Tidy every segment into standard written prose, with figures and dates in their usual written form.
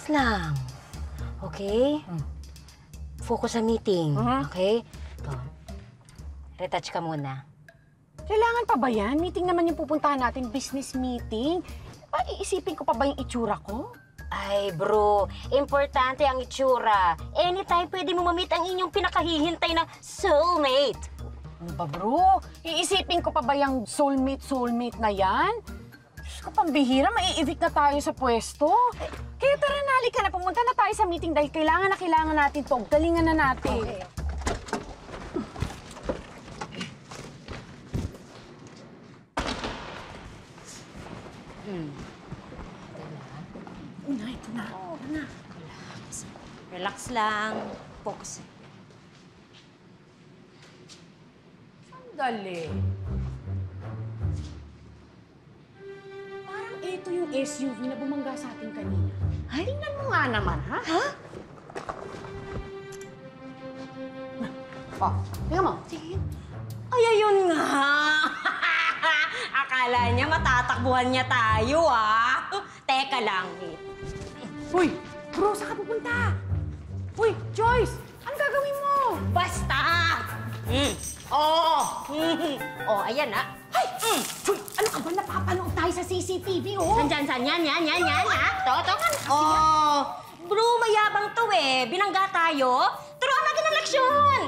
Relax lang. Okay? Focus sa meeting. Okay? Ito. Retouch ka muna. Kailangan pa ba yan? Meeting naman yung pupuntahan natin, business meeting. Iisipin ko pa ba yung itsura ko? Ay, bro. Importante ang itsura. Anytime pwede mo ma-meet ang inyong pinakahihintay na soulmate. Ano ba, bro? Iisipin ko pa ba yung soulmate na yan? Diyos ko, pambihira, mai-evict na tayo sa pwesto. Kaya tara na, halika na, pumunta na tayo sa meeting dahil kailangan natin to. Galingan na natin. Okay. Ito na. Oo, na. Relax lang. Focus. Sandali. Parang ito yung SUV na bumangga sa atin kanina. Ay, tingnan mo nga naman, ha? Ha? Oh, tingnan mo. Tingin. Ay, ayun nga. Akala niya matatakbuhan niya tayo, ah. Teka lang, wait. Uy, bro, saan ka pupunta? Uy, Joyce, ano gagawin mo? Basta! Oo! Oh, ayan na. Ay! Uy, ano ka ba? Napapanood tayo sa CCTV, oh! Saan? Yan, ha? To. Oh, bro, mayabang to eh. Binangga tayo. Turuan natin ang leksyon.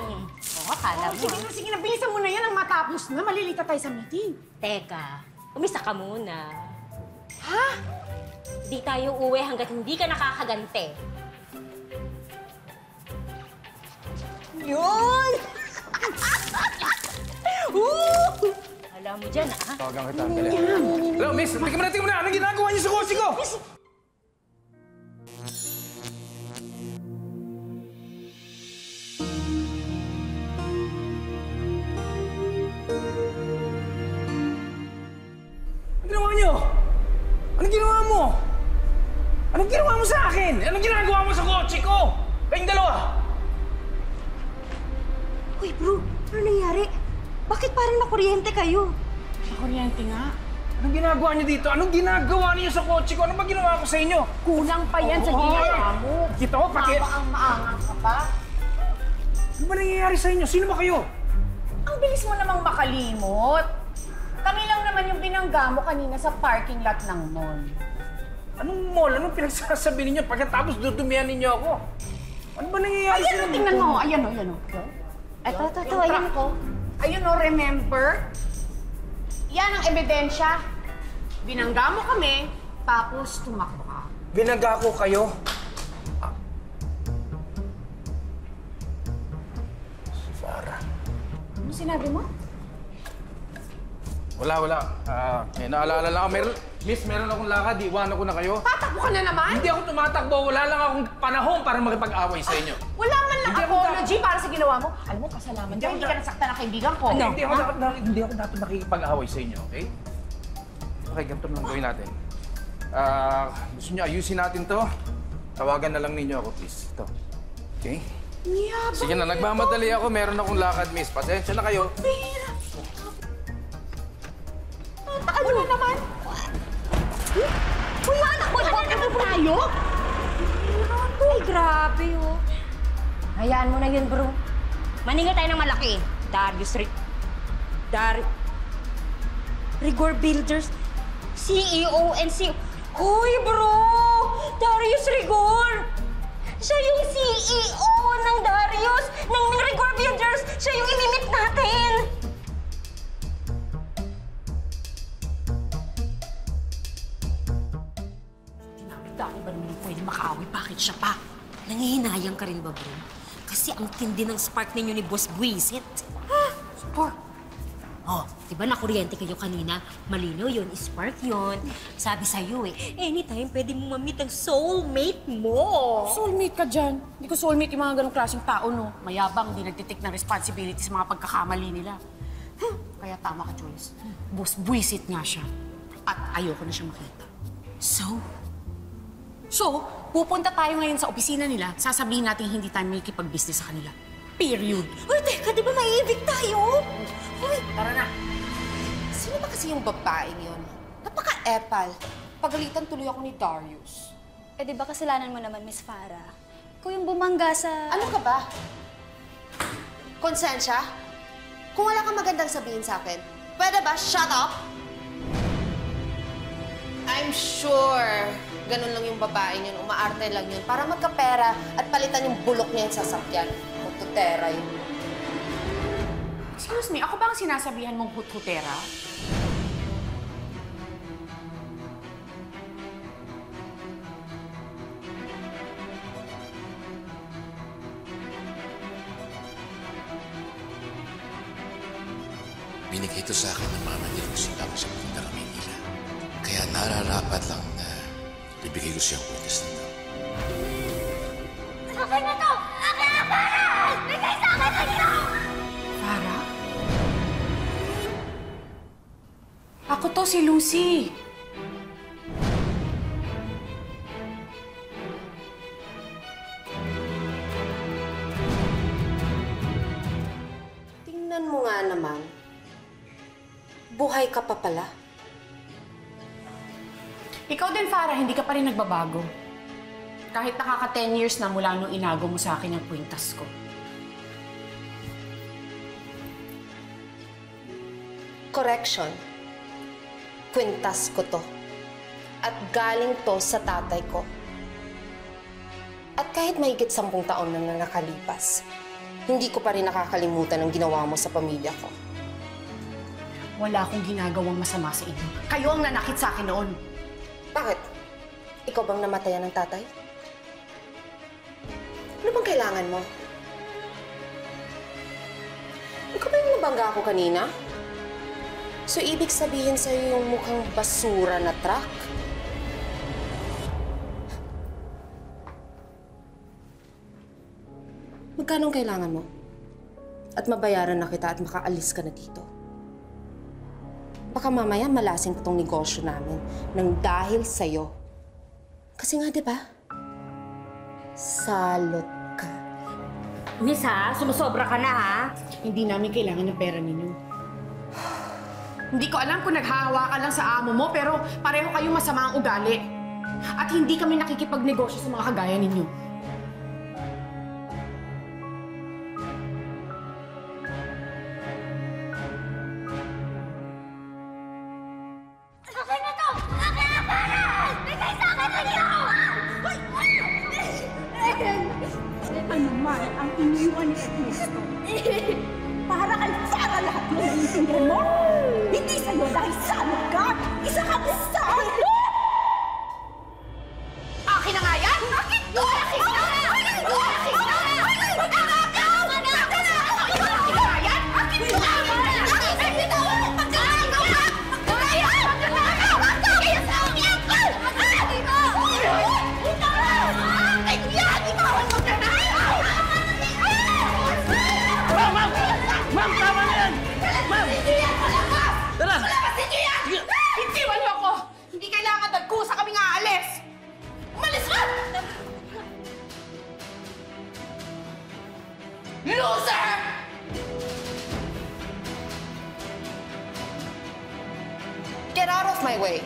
Oh, akala mo. Sige na, bilisan mo na yan ang matapos na. Malilita tayo sa meeting. Teka, umisa ka muna. Ha? Di tayo uwi hanggat hindi ka nakakagante. Yun! Alam mo dyan, ah. Tawagan kita, dali. Hello, miss. Tingnan mo na. Anong ginagawa niyo sa kotse ko? Anong ginawa niyo? Anong ginawa mo? Anong ginawa mo sa akin? Anong ginagawa mo sa kotse ko? Kayong dalawa? Uy, bro, ano nangyari? Bakit parang nakuryente kayo? Nakuryente nga. Anong ginagawa niyo dito? Anong ginagawa niyo sa kotse ko? Ano ba ginawa ko sa inyo? Kulang pa yan sa ginawa mo. Kita ko, pati... Ang maangang ka pa. Ano ba nangyayari sa inyo? Sino ba kayo? Ang bilis mo namang makalimot. Kami lang naman yung binangga mo kanina sa parking lot ng mall. Anong mall? Anong pinagsasabi ninyo? Pagkatapos dudumihan ninyo ako. Ano ba nangyayari sa inyo? Tingnan mo. Ayan o, ayan o. Ito, Yung ayan. truck ko. Ayun o, remember? Yan ang ebidensya. Binangga mo kami, tapos tumakbo ka. Binaga ko kayo. Si Farah. Ano sinabi mo? Wala. May naalala lang ako. Miss, meron akong lakad. Iwanan ko na kayo. Tatakbo ka na naman? Hindi ako tumatakbo. Wala lang akong panahon para makipag-away sa inyo. Wala man lang Hindi ako apology para sa ginawa mo. Alam mo, kasalaman dyan. Hindi ka nasaktan ng kaibigan ko. Hindi ako dapat nakikipag-away sa inyo, okay? Okay, ganito lang gawin natin. Gusto niyo ayusin natin to? Tawagan na lang ninyo ako, please. Ito. Okay? Yabang Sige na, nagmamadali ako. Meron akong lakad, miss. Pasensya na kayo. Pera. Ano na naman? Uy, anak mo! Ano naman tayo? Ay, grabe, oh. Hayaan mo na yun, bro. Maningil tayo ng malaki. Rigor Builders, CEO and CEO. Hoy, bro! Darius Rigor! Siya yung CEO ng Darius, ng Rigor Builders. Siya yung imimit natin. Dami ba naman pwede makaaway? Bakit siya pa? Nangihinayang ka rin ba, bro? Kasi ang tindi ng spark ninyo ni Boss Buisit. Spark? Oh, diba nakuryente kayo kanina? Malinaw yun, spark yun. Sabi sa'yo eh, anytime pwede mo mamit ang soulmate mo. Soulmate ka dyan. Hindi ko soulmate yung mga ganong klaseng tao, no? Mayabang, hindi nagtitik ng responsibility sa mga pagkakamali nila. Kaya tama ka, Joyce. Boss buisit nga siya. At ayoko na siya makita. So, pupunta tayo ngayon sa opisina nila, sasabihin natin hindi tayo makikipag-business sa kanila. Period. Uy, teka, di ba maiibig tayo? Uy, Tara na. Sino ba kasi yung babaeng yun? Napaka-epal. Pagalitan tuloy ako ni Darius. Eh, di ba kasalanan mo naman, Miss Farah? Ikaw yung bumangga sa... Ano ka ba? Konsensya? Kung wala kang magandang sabihin sa akin, pwede ba shut up? I'm sure ganun lang yung babae niyan, umaarte lang yun para magkapera at palitan yung bulok niya yung sasakyan. Hututera yun. Excuse me, ako ba ang sinasabihan mong hut-hutera? Binigay ito sa akin ng mama niya kung sila ako sa punta ng Maynila. Kaya nararapat lang na ibigay ko siyang kwintas na ito. Akin na to! Akin na, Farah! Bigay sa akin na ito! Farah? Ako to, si Lucy. Tingnan mo nga naman. Buhay ka pa pala. Ikaw din, Farah, hindi ka pa rin nagbabago. Kahit nakaka 10 years na mula nung inago mo sa akin yung kwintas ko. Correction. Kwintas ko to. At galing to sa tatay ko. At kahit mahigit 10 taon na nakalipas, hindi ko pa rin nakakalimutan ang ginawa mo sa pamilya ko. Wala akong ginagawang masama sa inyo. Kayo ang nanakit sa akin noon. Bakit? Ikaw bang namatayan ng tatay? Ano bang kailangan mo? Ikaw ba yung nabangga ako kanina? So, ibig sabihin sa'yo yung mukhang basura na truck? Magkano kailangan mo? At mabayaran na kita at makaalis ka na dito. Baka mamaya malasing ko tong negosyo namin nang dahil sa'yo. Kasi nga, di ba? Salot ka. Miss ha, sumusobra ka na ha? Hindi namin kailangan ng pera ninyo. Hindi ko alam kung naghahawakan lang sa amo mo, pero pareho kayong masama ang ugali. At hindi kami nakikipagnegosyo sa mga kagaya ninyo. Akin na to! Akin na, Farah! Bigay sa akin na ito! Ano man ang iniwan ni Ernesto? Para kay Farah lahat ng naiintindihan mo? Hindi sa'yo dahil salot ka! Isa kang salot! Akin na nga yan! Akin to! Akin na! Akin to! Akin na! Ma'am, tama na yan! Ma'am! Tara! Itiwan mo ako! Hindi kailangan nagkusa kaming aalis! Umalis ka! Loser! Get out of my way!